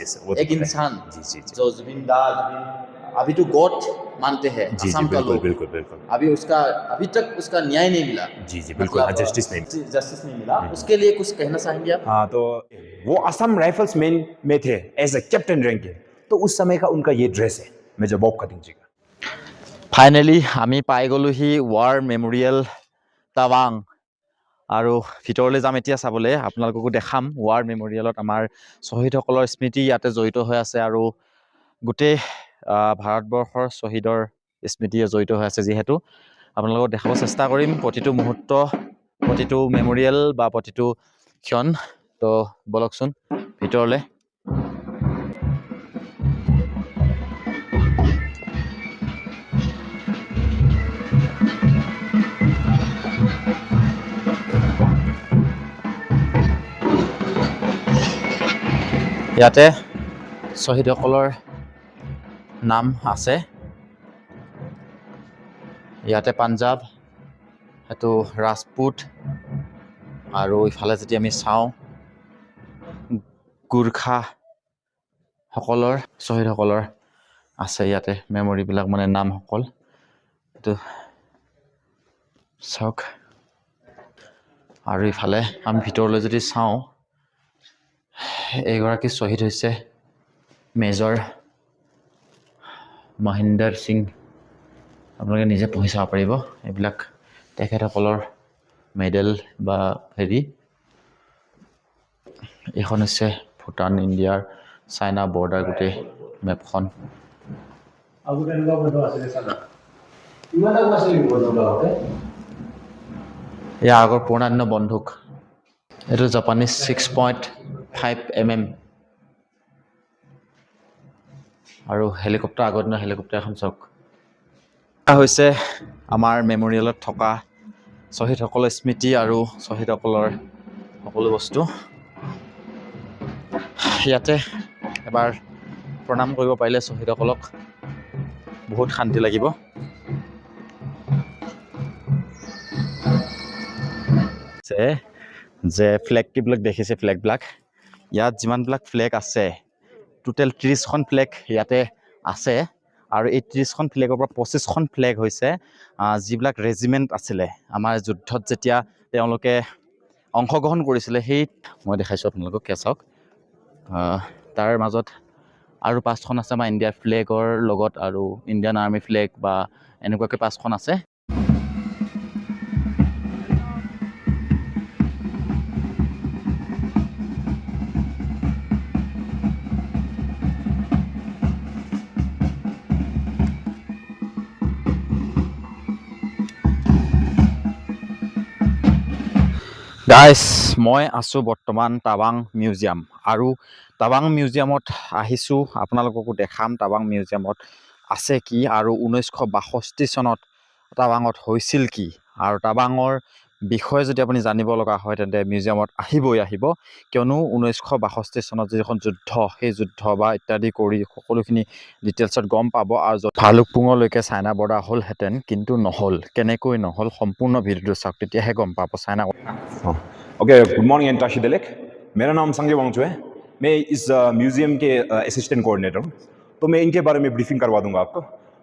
Sir, वो तो एक पता है। इंसान जी जी जी जो जुबिन दा अभी तो गॉड मानते हैं जी असम जी, का बिल्कुल लोग। बिल्कुल बिल्कुल। अभी तक उसका न्याय नहीं मिला। जी जी बिल्कुल, हाँ, जस्टिस नहीं। जस्टिस नहीं मिला। उसके लिए कुछ कहना चाहेंगे आप? हाँ, तो वो असम राइफल्स मैन में थे एज अ कैप्टन रैंक के, तो उस समय का उनका ये ड्रेस है मेजर बॉब खतिंग जी का। फाइनेली আমি পাই গ'লোহি ৱাৰ মেমৰিয়েল টাৱাং আৰু ভিতৰলৈ যাম এতিয়া চাবলৈ। আপোনালোককো দেখাম ৱাৰ মেমৰিয়েলত আমাৰ শ্বহীদসকলৰ স্মৃতি ইয়াতে জড়িত হৈ আছে আৰু গোটেই ভাৰতবৰ্ষৰ শ্বহীদৰ স্মৃতি জড়িত হৈ আছে। যিহেতু আপোনালোকক দেখাব চেষ্টা কৰিম প্ৰতিটো মুহূৰ্ত, প্ৰতিটো মেমৰিয়েল বা প্ৰতিটো ক্ষণ। তো বলকচোন ভিতৰলৈ। ইয়াতে শ্বহীদসকলৰ নাম আছে। ইয়াতে পাঞ্জাৱ, সেইটো ৰাজপুত, আৰু ইফালে যদি আমি চাওঁ গোৰ্খাসকলৰ শ্বহীদসকলৰ আছে ইয়াতে মেমৰিবিলাক, মানে নামসকল। এইটো চাওক। আৰু ইফালে আমি ভিতৰলৈ যদি চাওঁ, এইগৰাকী শ্বহীদ হৈছে মেজৰ মহিন্দৰ সিং। আপোনালোকে নিজে পঢ়ি চাব পাৰিব এইবিলাক তেখেতসকলৰ মেডেল বা হেৰি। এইখন হৈছে ভূটান ইণ্ডিয়াৰ চাইনা বৰ্ডাৰ গোটেই মেপখন। ইয়াৰ আগৰ পুৰণা দিনৰ বন্দুক। এইটো জাপানীজ 6.5 mm আৰু হেলিকপ্টাৰ, আগৰ দিনৰ হেলিকপ্টাৰ এখন চাওক। হৈছে আমাৰ মেমৰিয়েলত থকা শ্বহীদসকলৰ স্মৃতি আৰু শ্বহীদসকলৰ সকলো বস্তু। ইয়াতে এবাৰ প্ৰণাম কৰিব পাৰিলে শ্বহীদসকলক বহুত শান্তি লাগিব। যে ফ্লেগবিলাক দেখিছে, ফ্লেগবিলাক ইয়াত যিমানবিলাক ফ্লেগ আছে টোটেল 30খন ফ্লেগ ইয়াতে আছে। আৰু এই 30খন ফ্লেগৰ পৰা 25খন ফ্লেগ হৈছে যিবিলাক ৰেজিমেণ্ট আছিলে আমাৰ যুদ্ধত যেতিয়া তেওঁলোকে অংশগ্ৰহণ কৰিছিলে। সেই মই দেখাইছোঁ আপোনালোকক, চাওক। তাৰ মাজত আৰু 5খন আছে আমাৰ ইণ্ডিয়াৰ ফ্লেগৰ লগত, আৰু ইণ্ডিয়ান আৰ্মি ফ্লেগ বা এনেকুৱাকৈ 5খন আছে। গাইজ, মই আছোঁ বৰ্তমান টাৱাং মিউজিয়াম, আৰু টাৱাং মিউজিয়ামত আহিছোঁ। আপোনালোককো দেখাম টাৱাং মিউজিয়ামত আছে কি, আৰু 1962 চনত টাৱাঙত হৈছিল কি, আৰু টাৱাঙৰ বিষয়ে যদি আপুনি জানিব লগা হয় তেন্তে মিউজিয়ামত আহিব। কিয়নো 1962 চনত যিখন যুদ্ধ, সেই যুদ্ধ বা ইত্যাদি কৰি সকলোখিনি ডিটেইলছত গম পাব। আৰু ভালুকপুঙলৈকে চাইনা বৰ্ডাৰ হ'লহেঁতেন, কিন্তু নহ'ল। কেনেকৈ নহ'ল সম্পূৰ্ণ ভিডিঅ'টো চাওক, তেতিয়াহে গম পাব চাইনা। Okay, good morning and Tashi Delek. मेरा नाम संजय वांगचू है। मैं इस म्यूजियम के असिस्टेंट कोऑर्डिनेटर हूँ, तो मैं इनके बारे में ब्रीफिंग करवा दूंगा आपको।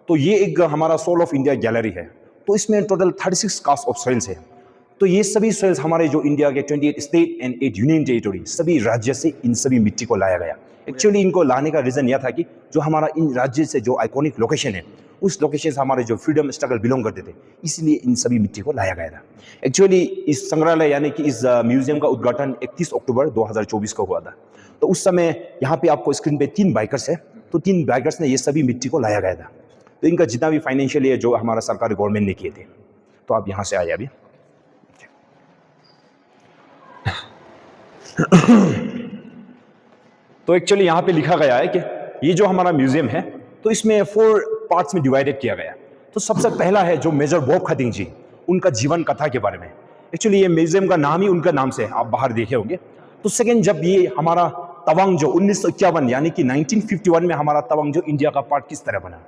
तो ये एक हमारा सोल ऑफ इंडिया गैलरी है, तो इसमें टोटल 36 कास्ट ऑफ सॉइल्स है। तो ये सभी सॉइल्स हमारे जो इंडिया के 28 स्टेट एंड 8 यूनियन टेरिटरी, सभी राज्य से इन सभी मिट्टी को लाया गया। एक्चुअली इनको लाने का रीज़न यह था कि जो हमारा इन राज्य से जो आइकॉनिक लोकेशन है, उस लोकेशन से हमारे जो फ्रीडम स्ट्रगल बिलोंग करते थे, इसलिए इन सभी मिट्टी को लाया गया था। एक्चुअली इस संग्रहालय यानी कि इस म्यूजियम का उद्घाटन 31 अक्टूबर 2024 को हुआ था। तो उस समय यहाँ पे आपको स्क्रीन पे 3 बाइकर्स है, तो 3 बाइकर्स ने ये सभी मिट्टी को लाया गया था। तो इनका जितना भी फाइनेंशियली है जो हमारा सरकारी गवर्नमेंट ने किए थे। तो आप यहाँ से आए अभी। तो एक्चुअली यहाँ पे लिखा गया है कि ये जो हमारा म्यूजियम है, तो इसमें 4 पार्ट्स में डिवाइडेड किया गया। तो सबसे पहला है जो मेजर बॉब खतिंग जी, उनका जीवन कथा के बारे में। एक्चुअली ये म्यूजियम का नाम ही उनका नाम से है, आप बाहर देखे होंगे। तो सेकेंड, जब ये हमारा तवांग जो 1951 यानी कि 1951 में हमारा तवांग जो इंडिया का पार्ट किस तरह बना।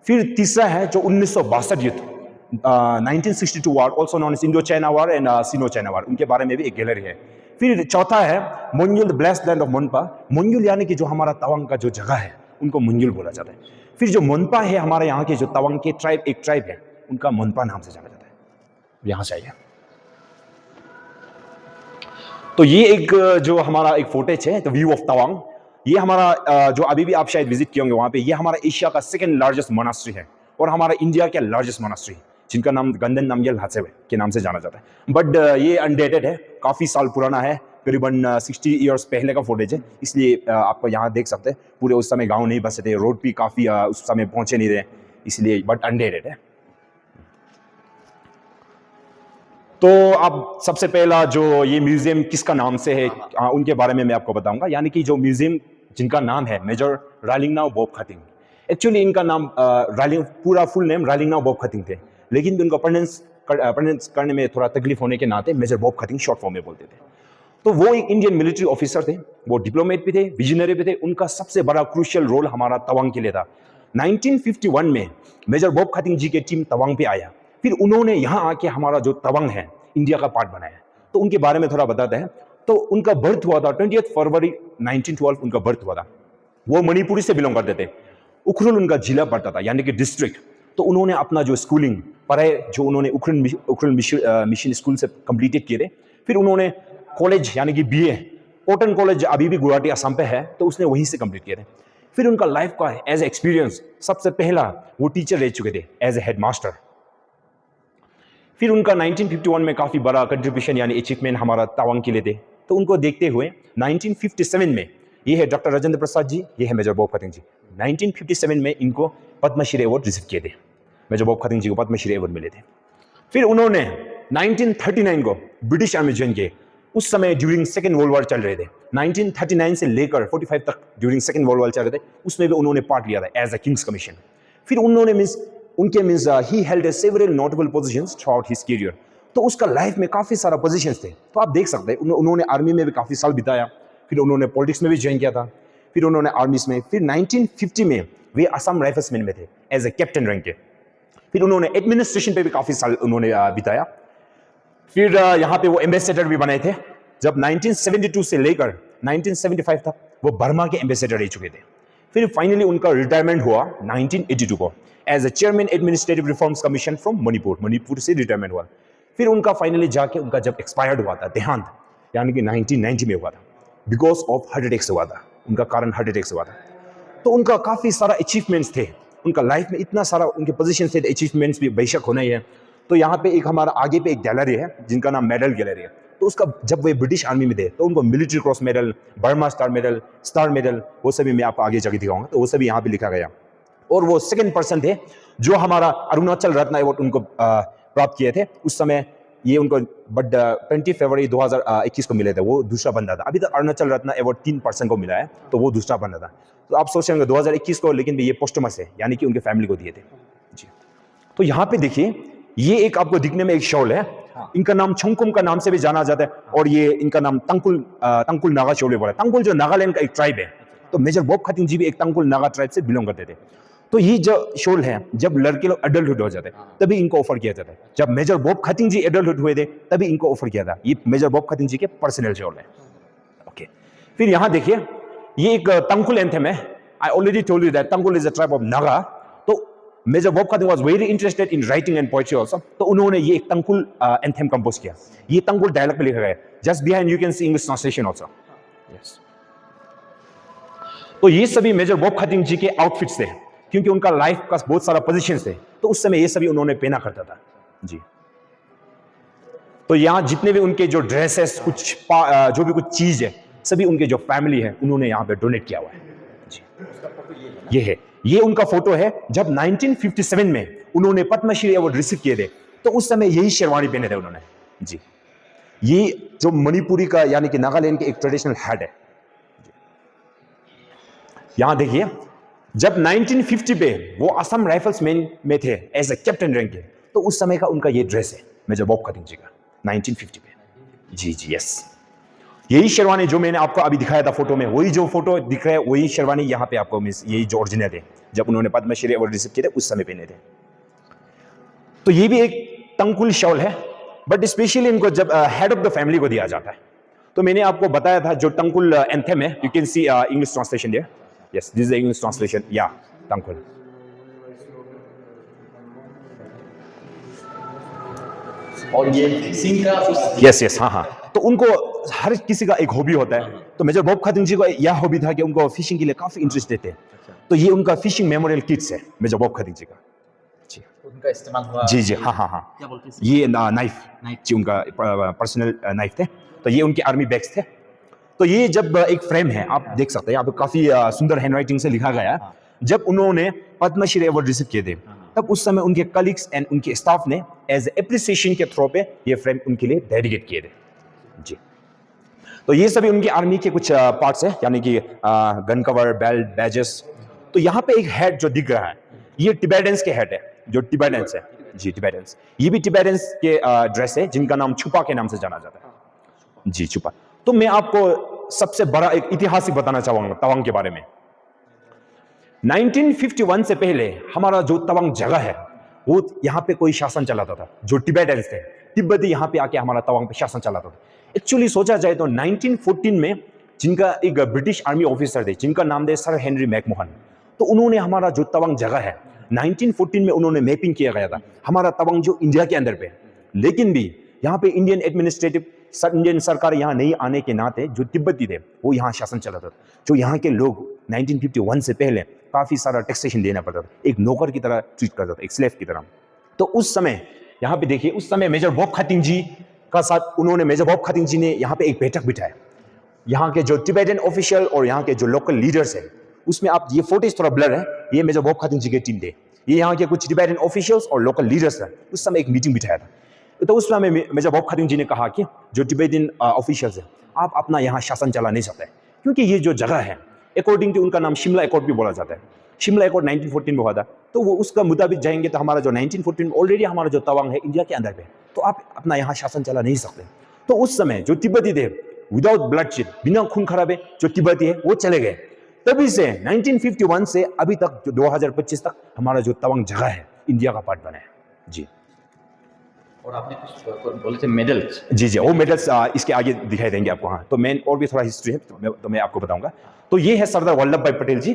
फिर तीसरा है जो 1962 युद्ध, 1962 war, also known as Indo China war and Sino China war, उनके बारे में भी एक गैलरी है। फिर चौथा है Monyul the blessed land of Monpa. Monyul यानी कि जो हमारा तवांग का जो जगह है उनको मोन्युल बोला जाता है। फिर जो मोनपा है हमारे यहाँ के जो तवांग के ट्राइब, एक ट्राइब है, उनका मोनपा नाम से जाना जाता है। यहां से आइए। तो ये एक जो हमारा एक फुटेज है, द व्यू ऑफ तवांग। ये हमारा जो अभी भी आप शायद विजिट किए होंगे वहां पे, ये हमारा एशिया का सेकंड लार्जेस्ट मोनास्ट्री है और हमारा इंडिया का लार्जेस्ट मोनास्ट्री, जिनका नाम गंदन नामग्याल हात्सेवे के नाम से जाना जाता है। बट ये अनडेटेड है, काफी साल पुराना है, करीबन 60 इयर्स पहले का फुटेज है, इसलिए आपको यहाँ देख सकते हैं। पूरे उस समय गांव नहीं बसे थे, रोड भी काफी उस समय पहुंचे नहीं थे, इसलिए, बट अनडेटेड है। तो अब सबसे पहला जो ये म्यूजियम किसका नाम से है, उनके बारे में मैं आपको बताऊंगा। यानी कि जो म्यूजियम जिनका नाम है मेजर रालिंगनाव बोपखातिंग। एक्चुअली इनका नाम पूरा फुल नेम रालिंगनाव बोपखातिंग थे, लेकिन उनको प्रोनाउंस करने में थोड़ा तकलीफ होने के नाते मेजर बोपखातिंग शॉर्ट फॉर्म में बोलते थे। तो वो एक इंडियन मिलिट्री ऑफिसर थे, वो डिप्लोमेट भी थे, विजनरी भी थे। उनका सबसे बड़ा क्रूशियल रोल हमारा तवांग के लिए था। 1951 में मेजर बोपखातिंग जी की टीम तवांग पे आया, फिर उन्होंने यहाँ आके हमारा जो तवांग है इंडिया का पार्ट बनाया। तो उनके बारे में थोड़ा बताते हैं। तो उनका बर्थ हुआ था 20 फरवरी 1912, उनका बर्थ हुआ था। वो मणिपुरी से बिलोंग करते थे। उखरुल उनका जिला पड़ता था, यानी कि डिस्ट्रिक्ट। तो उन्होंने अपना जो स्कूलिंग पढ़ाई जो उन्होंने उखरुल मिशन स्कूल से कंप्लीटेड किए थे। फिर उन्होंने कॉलेज यानी कि बीए कॉटन कॉलेज अभी भी गुवाहाटी असम पे है, तो उसने वहीं से कंप्लीट किए थे। फिर उनका लाइफ का एज एक्सपीरियंस सबसे पहला वो टीचर रह चुके थे एज ए हेड मास्टर। फिर उनका 1951 में काफी बड़ा कंट्रीब्यूशन यानी अचीवमेंट हमारा तवांग के लिए थे। तो उनको देखते हुए 1957 में, ये है डॉक्टर राजेंद्र प्रसाद जी, ये है मेजर बोपखातिंग जी। 1957 में इनको पद्मश्री अवार्ड रिसीव किए थे। मेजर बोपखातिंग जी को पद्मश्री अवार्ड मिले थे। फिर उन्होंने 1939 को ब्रिटिश आर्मी ज्वाइन किए। उस समय ड्यूरिंग सेकेंड वर्ल्ड वॉर चल रहे थे। 1939 से लेकर 45 तक ड्यूरिंग सेकेंड वर्ल्ड वॉर चल रहे थे, उसमें भी उन्होंने पार्ट लिया था एज अ किंग्स कमीशन। फिर उन्होंने he held several notable positions throughout his career. तो उसका लाइफ में काफी सारा पोजीशंस थे। तो आप देख सकते हैं उन्होंने आर्मी में भी काफी साल बिताया, फिर उन्होंने पॉलिटिक्स में भी ज्वाइन किया था, फिर उन्होंने आर्मी में, फिर 1950 में वे असम राइफल्समैन में थे एज ए कैप्टन रैंक के। फिर उन्होंने एडमिनिस्ट्रेशन पे भी काफी साल उन्होंने बिताया। फिर यहाँ पे वो एम्बेसडर भी बने थे। जब 1972 से लेकर 1975 तक वो बर्मा के एम्बेसडर रह चुके थे। फिर फाइनली उनका रिटायरमेंट हुआ 1982 को as a chairman administrative reforms commission from Manipur से रिटायरमेंट हुआ। फिर उनका फाइनली जाके उनका जब एक्सपायर्ड हुआ था, देहांत यानी कि 1990 में हुआ था, बिकॉज ऑफ हार्ट अटैक से हुआ था। उनका कारण हार्ट अटैक से हुआ था। तो उनका काफी सारा अचीवमेंट्स थे, उनका लाइफ में इतना सारा उनके पोजीशन थे, अचीवमेंट्स भी बेशक होना ही है। तो यहाँ पे एक हमारा आगे पे एक गैलरी है जिनका नाम मेडल गैलरी है। तो उसका जब वे ब्रिटिश आर्मी में थे तो उनको military cross medal, Burma star medal, वो सभी मैं आपको आगे जाके दिखाऊंगा। तो वो सभी यहाँ पे लिखा गया। और वो सेकंड पर्सन थे जो हमारा अरुणाचल रत्न अवार्ड उनको प्राप्त किए थे। उस समय ये उनको 20 फरवरी 2021 को मिले थे। वो दूसरा बंदा था। अभी तक अरुणाचल रत्न अवार्ड 3 पर्सन को मिला है, तो वो दूसरा बंदा था। तो आप सोच रहे होंगे 2021 को, लेकिन ये पोस्टमस है, यानी कि उनके फैमिली को दिए थे जी। तो यहाँ पे देखिए, ये एक आपको दिखने में एक शॉल है। इनका नाम छंगकुम का नाम से भी जाना जाता है, और ये इनका नाम तंकुल नागा शोले बोला। तंकुल जो नागालैंड का एक ट्राइब है। तो मेजर बोपखातिंग जी भी एक तंकुल नागा ट्राइब से बिलोंग करते थे। तो ये जो शोल है, जब लड़के लोग एडल्टहुड हो जाते हैं तभी इनको ऑफर किया जाता है। जब मेजर बोपखातिंग जी एडल्टहुड हुए थे तभी इनको ऑफर किया था। ये मेजर बोपखातिंग जी के पर्सनल शोल है। ओके, फिर यहाँ देखिए, ये एक तंकुल एंथम है। I already told you that Tangkhul is a tribe of Naga. तो major Bob Khathing was very interested in writing and poetry also. तो उन्होंने ये एक तंकुल एंथम कंपोज किया। ये तंकुल डायलॉग पे लिखा गया है। Just behind you can see English translation also. Yes, तो ये सभी मेजर बोपखातिंग जी के आउटफिट्स थे, क्योंकि उनका लाइफ का बहुत सारा पोजीशंस थे। तो उस समय ये सभी उन्होंने पहना करता था जी। तो यहाँ जितने भी उनके जो ड्रेसेस, जो भी कुछ चीज है, सभी उनके जो फैमिली है उन्होंने यहाँ पे डोनेट किया हुआ है जी। ये है, ये उनका फोटो है जब 1957 में उन्होंने पद्मश्री अवार्ड रिसीव किए थे। तो उस समय यही शेरवानी पहने थे उन्होंने जी। ये जो मणिपुरी का यानी कि नागालैंड के एक ट्रेडिशनल हैट है। यहां देखिए, जब 1950 पे वो असम राइफल्समैन में थे एज ए कैप्टन रैंक के, तो उस समय का उनका ये ड्रेस है मेजर बोपखातिंग जी का 1950 पे जी जी। यस, यही शेरवानी जो मैंने आपको अभी दिखाया था फोटो में, वही जो फोटो दिख रहा है वही शेरवानी यहाँ पे आपको यही जो ओरिजिनल है जब उन्होंने पद्मश्री अवार्ड रिसीव किए थे उस समय पहने थे। तो ये भी एक तंकुल शॉल है, बट स्पेशली इनको जब हेड ऑफ द फैमिली को दिया जाता है। तो मैंने आपको बताया था जो तंकुल एंथम है, you can see English translation there. Yes, this is the English translation. या तंकुल. और ये फिशिंग का कुछ यस यस, हाँ हाँ. तो उनको हर किसी का एक हॉबी होता है. तो मेजर बॉब खातिन जी को यह हॉबी था कि उनको फिशिंग के लिए काफी इंटरेस्ट देते हैं. तो ये उनका फिशिंग मेमोरियल किट्स है मेजर बॉब खातिन जी का. उनका इस्तेमाल हुआ। जी जी, हाँ हाँ हाँ. क्या बोलते हैं? ये नाइफ जी, उनका पर्सनल नाइफ थे. तो ये उनके आर्मी बैग्स थे. तो ये जब एक फ्रेम है, आप देख सकते हैं यहाँ पे काफी सुंदर हैंडराइटिंग से लिखा गया है. जब उन्होंने पद्मश्री अवार्ड रिसीव किए थे, तब उस समय उनके कलीग्स एंड उनके स्टाफ ने एज एप्रिसिएशन के थ्रू पे ये फ्रेम उनके लिए डेडिकेट किए थे. जी. तो ये सभी उनकी आर्मी के कुछ पार्ट्स हैं, यानी कि गन कवर, बेल्ट, बैजेस. तो यहाँ पे एक हेड जो दिख रहा है, ये टिबेटन्स के हेड है, जो टिबेटन्स है. जी, टिबेटन्स. ये भी टिबेटन्स के ड्रेस है, जिनका नाम छुपा के नाम से जाना जाता है. जी, छुपा. तो मैं आपको सबसे बड़ा एक इतिहास बताना चाहूंगा तवांग के बारे में. 1951 से पहले हमारा जो तवांग जगह है, वो यहाँ पे कोई शासन चलाता था, जो टिबेटन्स थे. तिब्बती यहाँ पे आके हमारा तवांग पे शासन चलाता था. एक्चुअली सोचा जाए तो 1914 में जिनका एक ब्रिटिश आर्मी ऑफिसर थे, जिनका नाम थे सर हेनरी मैकमोहन. तो उन्होंने हमारा जो तवांग जगह है 1914 में उन्होंने मैपिंग किया गया था, हमारा तवांग जो इंडिया के अंदर पे. लेकिन भी यहाँ पे इंडियन सरकार यहाँ नहीं आने के नाते जो तिब्बती थे वो यहाँ शासन चलाता था. जो यहाँ के लोग 1951 से पहले काफी सारा टैक्सेशन देना पड़ता था, एक नौकर की तरह ट्रीट करता था, एक स्लेव की तरह. तो उस समय यहाँ पे देखिए, उस समय मेजर बॉब खातिन जी का साथ उन्होंने मेजर बॉब खातिन जी ने यहाँ पे एक बैठक बिठाया. यहाँ के जो टिबेटन ऑफिशियल और यहाँ के जो लोकल लीडर्स हैं, उसमें आप ये फोटोज थोड़ा ब्लर है, ये मेजर बॉब खातिन जी के टीम थे. ये यहाँ के कुछ टिबेटन ऑफिशियल्स और लोकल लीडर्स हैं. उस समय एक मीटिंग बिठाया था. तो उस समय मेजर बॉब खातिन जी ने कहा कि जो टिबेटन ऑफिशियल्स हैं, आप अपना यहाँ शासन चला नहीं सकते, क्योंकि ये जो जगह है, अकॉर्डिंग टू उनका नाम शिमला अकॉर्ड भी बोला जाता है. शिमला अकॉर्ड 1914 में हुआ था. तो वो उसका मुताबिक जाएंगे तो हमारा जो 1914 ऑलरेडी हमारा जो तवांग है इंडिया के अंदर पे, तो आप अपना यहाँ शासन चला नहीं सकते. तो उस समय जो तिब्बती थे, विदाउट ब्लडशेड, बिना खून खराबे, जो तिब्बती है वो चले गए. तभी से 1951 से अभी तक जो 2025 तक हमारा जो तवांग जगह है इंडिया का पार्ट बना है. जी. और आपने कुछ बोले थे मेडल्स. जी जी, वो मेडल्स इसके आगे दिखाई देंगे आपको. हाँ, तो मैं और भी थोड़ा हिस्ट्री है तो मैं आपको बताऊंगा. तो ये है सरदार वल्लभ भाई पटेल जी.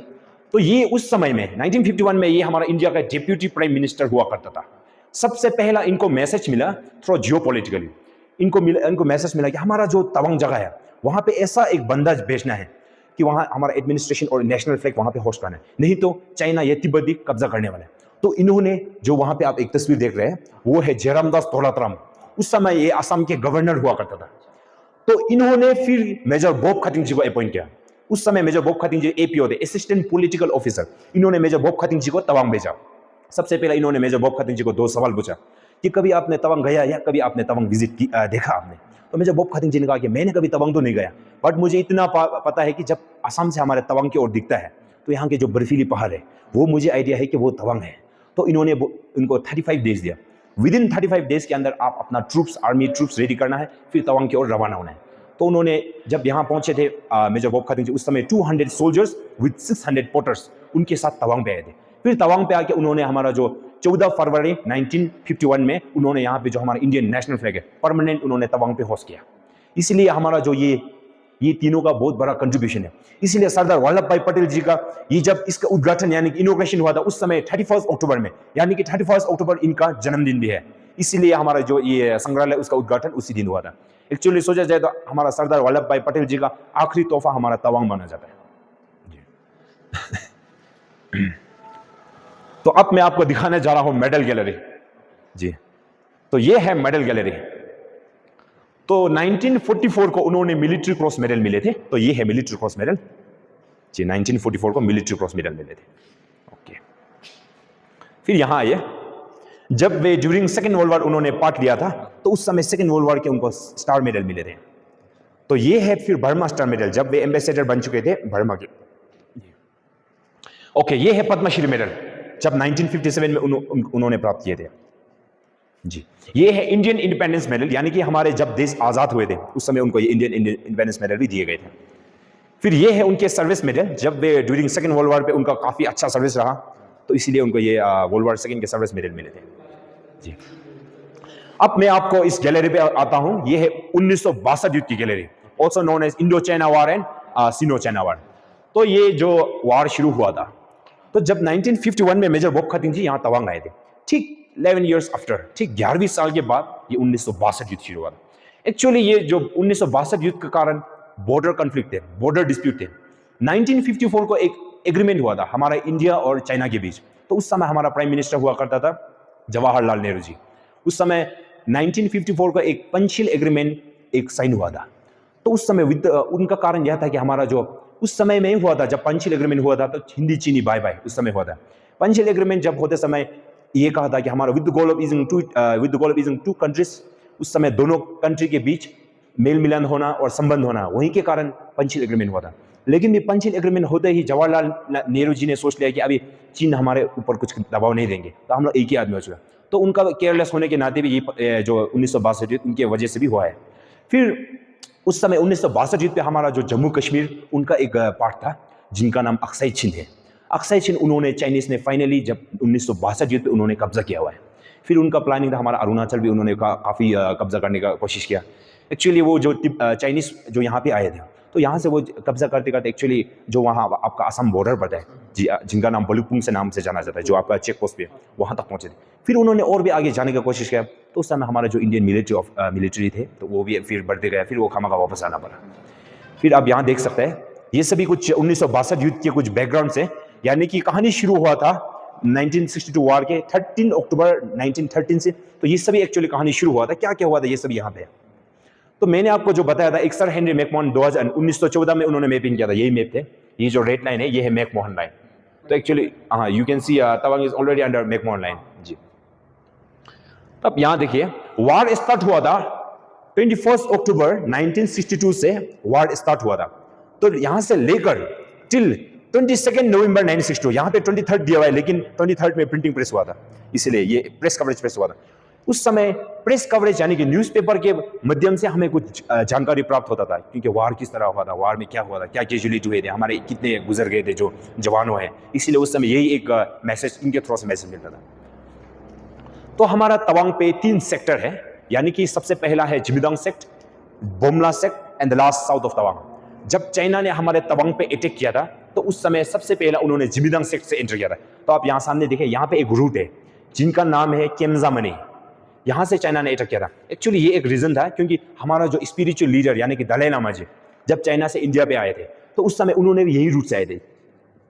तो ये उस समय में 1951 में ये हमारा इंडिया का डिप्यूटी प्राइम मिनिस्टर हुआ करता था. सबसे पहला इनको मैसेज मिला थ्रू जियोपॉलिटिकली, इनको मैसेज मिला कि हमारा जो तवांग जगह है वहां पे ऐसा एक बंदा भेजना है कि वहां हमारा एडमिनिस्ट्रेशन और नेशनल फ्लैग वहां पे होस्ट करना है, नहीं तो चाइना ये तिब्बती कब्जा करने वाला है. तो इन्होंने जो वहां पे आप एक तस्वीर देख रहे हैं, वो है जयरामदास दौलतराम. उस समय ये असम के गवर्नर हुआ करता था. तो इन्होंने फिर मेजर बॉब खातिन जी को अपॉइंट किया. उस समय मेजर बॉब खातिन जी एपीओ थे, असिस्टेंट पॉलिटिकल ऑफिसर. इन्होंने मेजर बॉब खातिन जी को तवांग भेजा. सबसे पहले इन्होंने मेजर बॉब खातिन जी को 2 सवाल पूछा कि कभी आपने तवांग गया या कभी आपने तवांग विजिट की, देखा आपने? तो मेजर बॉब खातिन जी ने कहा कि मैंने कभी तवांग तो नहीं गया, बट मुझे इतना पता है कि जब असम से हमारे तवांग की ओर दिखता है तो यहाँ के जो बर्फीली पहाड़ है वो मुझे आइडिया है कि वो तवांग है. तो इन्होंने उनको 35 डेज दिया. विद इन 35 डेज के अंदर आप अपना आर्मी ट्रूप्स रेडी करना है, फिर तवांग की ओर रवाना होना है. तो उन्होंने जब यहाँ पहुंचे थे मेजर बॉब खातिन जी, उस समय 200 सोल्जर्स विद 600 पोर्टर्स उनके साथ तवांग पे आए थे. फिर तवांग पे आके उन्होंने हमारा जो 14 फरवरी 1951 में उन्होंने यहाँ पे जो हमारा इंडियन नेशनल फ्लैग है परमानेंट उन्होंने तवांग पे होस्ट किया. इसलिए हमारा जो ये तीनों का बहुत बड़ा कंट्रीब्यूशन है. इसलिए सरदार वल्लभ भाई पटेल जी का ये जब इसका उद्घाटन यानी कि इनॉग्रेशन हुआ था उस समय 31 अक्टूबर में, यानी कि 31 अक्टूबर इनका जन्मदिन भी है. इसलिए हमारा जो ये संग्रहालय उसका उद्घाटन उसी दिन हुआ था. एक्चुअली सोचा जाए तो हमारा सरदार वल्लभ भाई पटेल जी का आखिरी तोहफा हमारा तवांग माना जाता है. तो अब मैं आपको दिखाने जा रहा हूं मेडल गैलरी. जी, तो ये है मेडल गैलरी. तो 1944 को उन्होंने मिलिट्री क्रॉस मेडल मिले थे. तो ये है मिलिट्री क्रॉस मेडल. जी, 1944 को मिलिट्री क्रॉस मेडल मिले थे. ओके, फिर यहां आइए. जब वे ड्यूरिंग सेकेंड वर्ल्ड वॉर उन्होंने पार्ट लिया था तो उस समय सेकेंड वर्ल्ड वॉर के उनको स्टार मेडल मिले थे. तो ये है फिर बर्मा स्टार मेडल, जब वे एम्बेसडर बन चुके थे बर्मा के. ओके, ये है पद्मश्री मेडल, जब 1957 में उन्होंने प्राप्त किए थे. जी, ये है इंडियन इंडिपेंडेंस मेडल, यानी कि हमारे जब देश आजाद हुए थे उस समय उनको ये इंडियन इंडिपेंडेंस मेडल भी दिए गए थे. फिर ये है उनके सर्विस मेडल, जब वे ड्यूरिंग सेकेंड वर्ल्ड वॉर पे उनका काफी अच्छा सर्विस रहा तो इसीलिए उनको ये वर्ल्ड वॉर सेकेंड के सर्विस मेडल मिले थे. जी, अब मैं आपको इस गैलरी पे आता हूं. ये है 1962 युद्ध की gallery also known as Indo China war and Sino China war. तो ये जो वार शुरू हुआ था, तो जब 1951 में मेजर बॉब खतिंग जी यहाँ तवांग आए थे, ठीक 11 इयर्स आफ्टर, ठीक 11वीं साल के बाद ये 1962 युद्ध शुरू हुआ था। एक्चुअली ये जो 1962 युद्ध के कारण बॉर्डर कॉन्फ्लिक्ट थे, बॉर्डर डिस्प्यूट थे। 1954 को एक एग्रीमेंट हुआ था हमारा इंडिया और चाइना के बीच। तो उस समय हमारा प्राइम मिनिस्टर हुआ करता था जवाहरलाल नेहरू जी। उस समय 1954 का एक पंचशील एग्रीमेंट एक साइन हुआ था। तो उस समय उनका कारण यह था कि हमारा जो उस समय में ही हुआ था, जब पंचशील एग्रीमेंट हुआ था तो हिंदी चीनी बाय बाय उस समय हुआ था। पंचशील एग्रीमेंट जब होते समय ये कहा था कि हमारा with the goal of using two countries, उस समय दोनों कंट्री के बीच मेल मिलन होना और संबंध होना, वहीं के कारण पंचशील एग्रीमेंट हुआ था। लेकिन भी पंचशील एग्रीमेंट होते ही जवाहरलाल नेहरू जी ने सोच लिया कि अभी चीन हमारे ऊपर कुछ दबाव नहीं देंगे, तो हम लोग एक ही आदमी हो चुका। तो उनका केयरलेस होने के नाते भी ये जो 1962 युद्ध उनके वजह से भी हुआ है। फिर उस समय 1962 युद्ध पे हमारा जो जम्मू कश्मीर उनका एक पार्ट था जिनका नाम अक्साई चिन है। अक्साई चिन उन्होंने चाइनीज ने फाइनली जब 1962 युद्ध पे उन्होंने कब्जा किया हुआ है। फिर उनका प्लानिंग था हमारा अरुणाचल भी उन्होंने काफ़ी कब्जा करने का कोशिश किया। एक्चुअली वो जो चाइनीज जो यहाँ पे आए थे, तो यहाँ से वो कब्जा करते करते एक्चुअली जो वहाँ आपका असम बॉर्डर पड़ता है जी, जिनका नाम बलुपुंग से नाम से जाना जाता है, जो आपका चेक पोस्ट पे, वहाँ तक पहुँचे थे। फिर उन्होंने और भी आगे जाने का कोशिश किया, तो उस समय हमारा जो इंडियन मिलिट्री थे तो वो भी फिर बढ़ते गए, फिर वो खामखा वापस आना पड़ा। फिर आप यहाँ देख सकते हैं ये सभी कुछ 1962 युद्ध के कुछ बैकग्राउंड से, यानी कि कहानी शुरू हुआ था 1962 वार के 13 अक्टूबर 1913 से। तो ये सभी एक्चुअली कहानी शुरू हुआ था, क्या क्या हुआ था ये सभी यहाँ पे। तो मैंने आपको जो बताया था एक सर हेनरी मैकमोहन 1914 में उन्होंने मैपिंग किया था, यही मैप थे। ये जो रेड लाइन है ये है मैकमोहन लाइन। तो एक्चुअली हाँ, you can see Tawang is already under McMahon line ji. तब यहाँ देखिए वार स्टार्ट हुआ था 21 अक्टूबर 1962 से वार स्टार्ट हुआ था। तो यहाँ से लेकर टिल 22 नवंबर 1962, यहाँ पे 23 दिया हुआ है, लेकिन 23 में प्रिंटिंग प्रेस हुआ था, इसलिए ये प्रेस कवरेज प्रेस हुआ था। उस समय प्रेस कवरेज यानी कि न्यूज़पेपर के माध्यम से हमें कुछ जानकारी प्राप्त होता था, क्योंकि वार किस तरह हुआ था, वार में क्या हुआ था, क्या कैजुअलिटी हुए थे, हमारे कितने गुजर गए थे जो जवानों हैं, इसीलिए उस समय यही एक मैसेज इनके थ्रू से मैसेज मिलता था। तो हमारा तवांग पे 3 सेक्टर है, यानी कि सबसे पहला है Zimithang sect, Bomla sect and the last south of Tawang. जब चाइना ने हमारे तवांग पे अटैक किया था तो उस समय सबसे पहला उन्होंने जिमिदांग सेक्ट से एंटर किया था। तो आप यहाँ सामने देखें, यहाँ पे एक रूट है जिनका नाम है केमजामनी, यहाँ से चाइना ने अटैक किया था। एक्चुअली ये एक रीजन था क्योंकि हमारा जो स्पिरिचुअल लीडर यानी कि दलाई लामा जी जब चाइना से इंडिया पे आए थे तो उस समय उन्होंने भी यही रूट से आए थे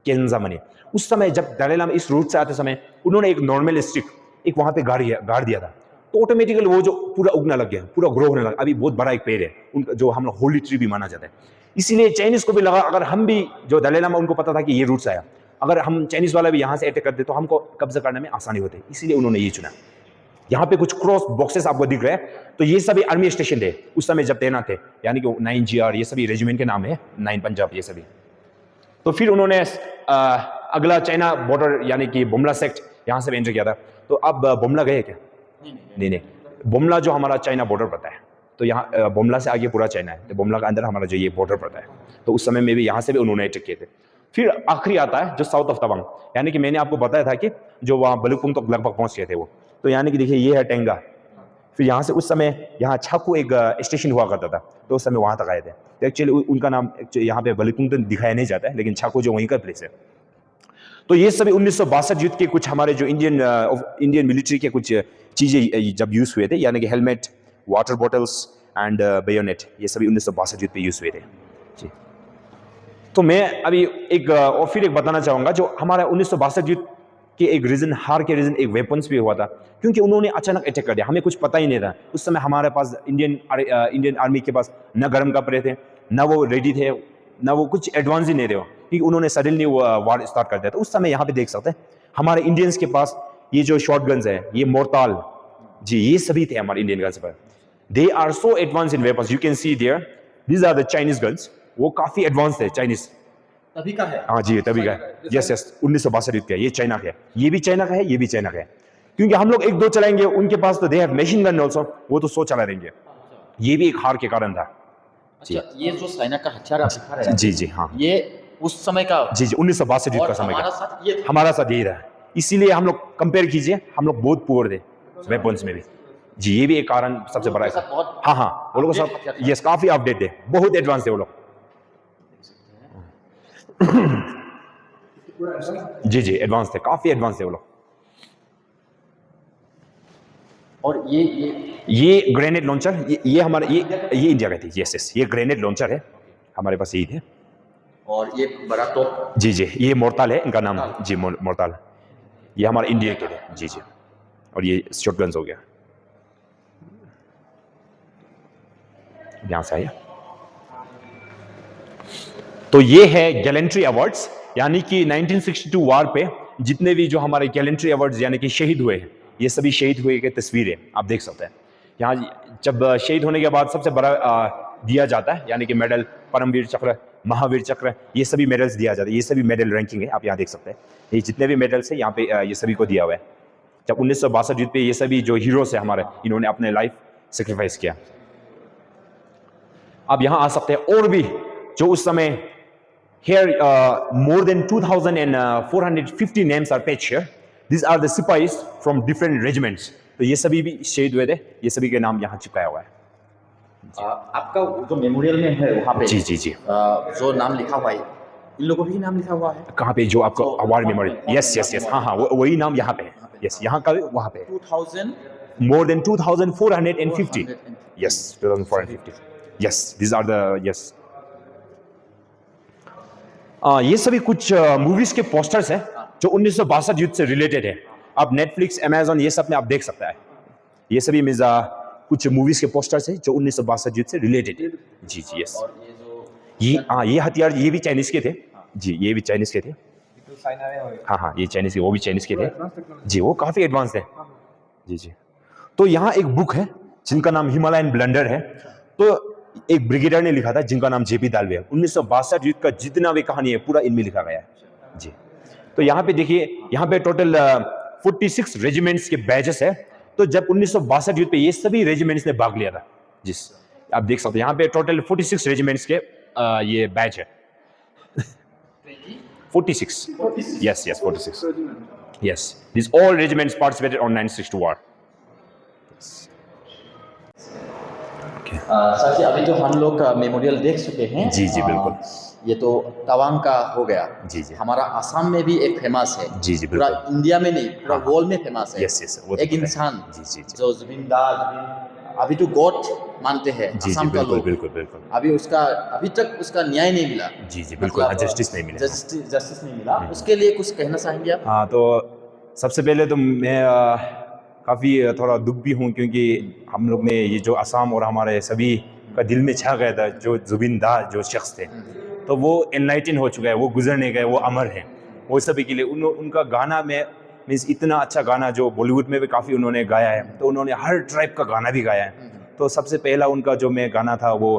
केमजामनी। उस समय जब दलाई लामा इस रूट से आते समय उन्होंने एक नॉर्मल स्टिक एक वहाँ पे गाड़ दिया था, तो ऑटोमेटिकली वो जो पूरा उगना लग गया, पूरा ग्रो होने लगा। अभी बहुत बड़ा एक पेड़ है उनका, जो हम लोग होली ट्री भी माना जाता है। इसीलिए चाइनीज को भी लगा अगर हम भी, जो दलाई लामा उनको पता था कि ये रूट से आया, अगर हम चाइनीज वाला भी यहाँ से अटैक करते तो हमको कब्जा करने में आसानी होती, इसीलिए उन्होंने ये चुना। यहाँ पे कुछ क्रॉस बॉक्सेस आपको दिख रहे हैं, तो ये सभी आर्मी स्टेशन थे उस समय जब तैनात थे, यानी कि 9GR ये सभी रेजिमेंट के नाम है, 9 पंजाब ये सभी। तो फिर उन्होंने अगला चाइना बॉर्डर यानी कि बोमला सेक्ट यहाँ से एंटर किया था। तो अब बोमला गए क्या? नहीं, बोमला जो हमारा चाइना बॉर्डर पड़ता है, तो यहाँ बोमला से आगे पूरा चाइना है, तो बोमला का अंदर हमारा जो ये बॉर्डर पड़ता है, तो उस समय में भी यहाँ से भी उन्होंने अटैक किए थे। फिर आखिरी आता है जो साउथ ऑफ तवांग, यानी कि मैंने आपको बताया था कि जो वहाँ बलुपुंग तक लगभग पहुँच गए थे वो, तो यानी कि देखिए ये है टेंगा। फिर यहाँ से उस समय यहाँ छाकू एक स्टेशन हुआ करता था, तो उस समय वहाँ तक आए थे। तो एक्चुअली उनका नाम यहाँ पे बलुपुंग तो दिखाया नहीं जाता है, लेकिन छाकू जो वहीं का प्लेस है। तो ये सभी 1962 युद्ध के कुछ हमारे जो इंडियन मिलिट्री के कुछ चीज़ें जब यूज़ हुए थे, यानी कि helmet, water bottles and bayonet, ये सभी 1962 युद्ध पे यूज़ हुए थे जी। तो मैं अभी और फिर एक बताना चाहूँगा, जो हमारा 1962 युद्ध के एक रीज़न, हार के रीज़न एक वेपन्स भी हुआ था, क्योंकि उन्होंने अचानक अटैक कर दिया, हमें कुछ पता ही नहीं था। उस समय हमारे पास इंडियन आर्मी के पास न गर्म कपड़े थे, न वो रेडी थे, न वो कुछ एडवांस ही नहीं थे, क्योंकि उन्होंने सडनली वो वार स्टार्ट कर दिया। तो उस समय यहाँ पे देख सकते हैं हमारे इंडियंस के पास ये जो शॉर्ट गन्स है, ये मोर्टाल जी, ये सभी थे हमारे इंडियन गन्स पर। They are so advance in weapons, you can see there, these are the Chinese guns, वो काफ़ी एडवांस थे चाइनीज। तभी का है, हाँ जी, तभी का है, यस 1962 युद्ध का, ये चाइना का है, ये भी चाइना का है, ये भी चाइना का है। क्योंकि हम लोग 1-2 चलाएंगे, उनके पास तो they have machine gun also, वो तो 100 चला देंगे। ये भी एक हार के कारण था। अच्छा, ये जो चाइना का हथियार आप दिखा रहे हैं, जी हाँ, ये उस समय का, जी 1962 युद्ध का समय हमारा का, साथ ये था। हमारा साथ यही रहा। इसीलिए हम लोग कंपेयर कीजिए, हम लोग बहुत पुअर थे वेपन्स में भी। जी ये भी एक कारण सबसे बड़ा उनके है। साथ बहुत हाँ हाँ वो लोगों के update साथ हथियार यस काफी अपडेट है, बहुत एडवांस है वो लोग। जी जी एडवांस थे, काफी एडवांस थे वो लोग। और ये ग्रेनेड लॉन्चर ये हमारे ये इंडिया का थी। यस यस ये ग्रेनेड लॉन्चर है, हमारे पास यही थे। और ये बड़ा तोप जी जी ये मोरताल है इनका नाम। जी मोरताल ये हमारे इंडिया के थे। जी जी और ये शॉटगन्स हो गया, यहां से आया। तो ये है गैलेंट्री अवार्ड्स, यानी कि 1962 वार पे जितने भी जो हमारे गैलेंट्री अवार्ड्स यानी कि शहीद हुए हैं, ये सभी शहीद हुए की तस्वीरें आप देख सकते हैं। यहाँ जब शहीद होने के बाद सबसे बड़ा दिया जाता है यानी कि मेडल, परमवीर चक्र, महावीर चक्र, ये सभी मेडल्स दिया जाता है। ये सभी मेडल रैंकिंग है, आप यहाँ देख सकते हैं। ये जितने भी मेडल्स है यहाँ पे ये सभी को दिया हुआ है। जब 1962 युद्ध पे ये सभी जो हीरोज है हमारे, इन्होंने अपने लाइफ सेक्रीफाइस किया। आप यहाँ आ सकते हैं और भी जो उस समय here more than 2,450 names are paged here. These are the sipais from different regiments. तो ये सभी भी शहीद हुए थे, ये सभी के नाम यहाँ चिपकाया हुआ है। आपका जो मेमोरियल में है वहाँ पे जी जी जी जो नाम लिखा हुआ है, इन लोगों का ही नाम लिखा हुआ है। कहाँ पे जो आपको award memory? Yes yes yes हाँ हाँ वही नाम यहाँ पे है। यस यहाँ का वहाँ पे है। 2000 more than 2,450. Yes 2,450. Yes these are the yes ये सभी कुछ मूवीज के पोस्टर्स हैं जो 1962 युद्ध से रिलेटेड है। आप नेटफ्लिक्स, अमेजॉन ये सब में आप देख सकते हैं। ये सभी मीन्स कुछ मूवीज के पोस्टर्स हैं जो 1962 युद्ध से रिलेटेड है। जी जी यस और ये जो ये हथियार ये भी चाइनीज के थे। जी ये भी चाइनीज के थे। हाँ हाँ ये चाइनीज के, वो भी चाइनीज के थे। जी वो काफी एडवांस है। जी जी तो यहाँ एक बुक है जिनका नाम हिमालयन ब्लंडर है। तो एक ब्रिगेडियर ने लिखा था जिनका नाम जेपी दालवे है। 1962 युद्ध का जितना भी कहानी है पूरा इनमें लिखा गया है। जी तो यहाँ पे देखिए, यहाँ पे टोटल 46 रेजिमेंट्स के बैचेस है। तो जब 1962 युद्ध पे ये सभी रेजिमेंट्स ने भाग लिया था। जिस आप देख सकते हैं यहाँ पे टोटल 46 रेजिमेंट्स के ये बैच है। 46 yes yes 46 yes these all regiments participated on 1962 war. Sir जी अभी जो हम लोग मेमोरियल देख चुके हैं, जी जी बिल्कुल। ये तो तवांग का हो गया। जी जी हमारा असम में भी एक फेमस है। जी जी पूरा बिल्कुल। इंडिया में नहीं, पूरा हाँ, वर्ल्ड में फेमस है। यस यस वो तो एक पता है। इंसान जी जी जी जो जुबिन दा अभी तो गॉड मानते हैं जी असम जी का बिल्कुल लोग। बिल्कुल बिल्कुल। अभी तक उसका न्याय नहीं मिला। जी जी बिल्कुल हाँ, जस्टिस नहीं मिला। जस्टिस नहीं मिला। उसके लिए कुछ कहना चाहेंगे आप? हाँ तो सबसे पहले तो मैं काफ़ी थोड़ा दुख भी हूँ क्योंकि हम लोग ने ये जो असम और हमारे सभी का दिल में छा गया था जो जुबिन दा जो शख्स थे, तो वो एनलाइटन हो चुका है, वो गुजरने गए, वो अमर हैं। वो सभी के लिए उनका गाना में मीन्स इतना अच्छा गाना जो बॉलीवुड में भी काफ़ी उन्होंने गाया है, तो उन्होंने हर ट्राइब का गाना भी गाया है। तो सबसे पहला उनका जो मैं गाना था वो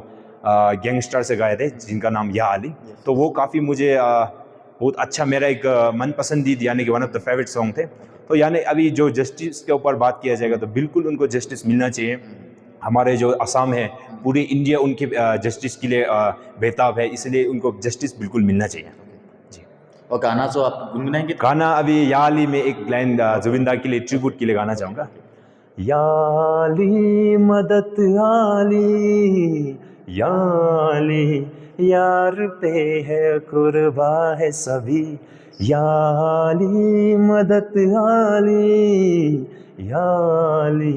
गैंगस्टर से गाए थे जिनका नाम या अली। तो वो काफ़ी मुझे बहुत अच्छा, मेरा एक मनपसंदीद यानी कि one of the favourite song थे। तो यानी अभी जो जस्टिस के ऊपर बात किया जाएगा तो बिल्कुल उनको जस्टिस मिलना चाहिए। हमारे जो असम है, पूरी इंडिया उनके जस्टिस के लिए बेताब है, इसलिए उनको जस्टिस बिल्कुल मिलना चाहिए। जी और गाना जो आप गुनगुनाएंगे? गाना अभी या अली में एक लाइन जुबिन दा के लिए ट्रिब्यूट के लिए गाना चाहूँगा। या अली मदद आली, या अली यार पे है कुर्बा है सभी, या अली मदद आली, या अली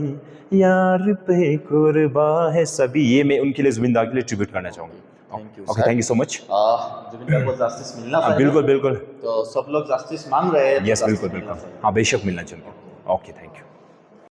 यार पे कुर्बा है सभी। ये मैं उनके लिए जुबिन दा के लिए ट्रिब्यूट करना चाहूँगा। Thank you okay thank you so much. Zubeen da को जस्टिस मिलना चाहिए। बिल्कुल बिल्कुल। तो सब लोग जस्टिस मांग रहे हैं। यस बिल्कुल बिल्कुल। हाँ बेशक मिलना चाहिए। Okay thank you.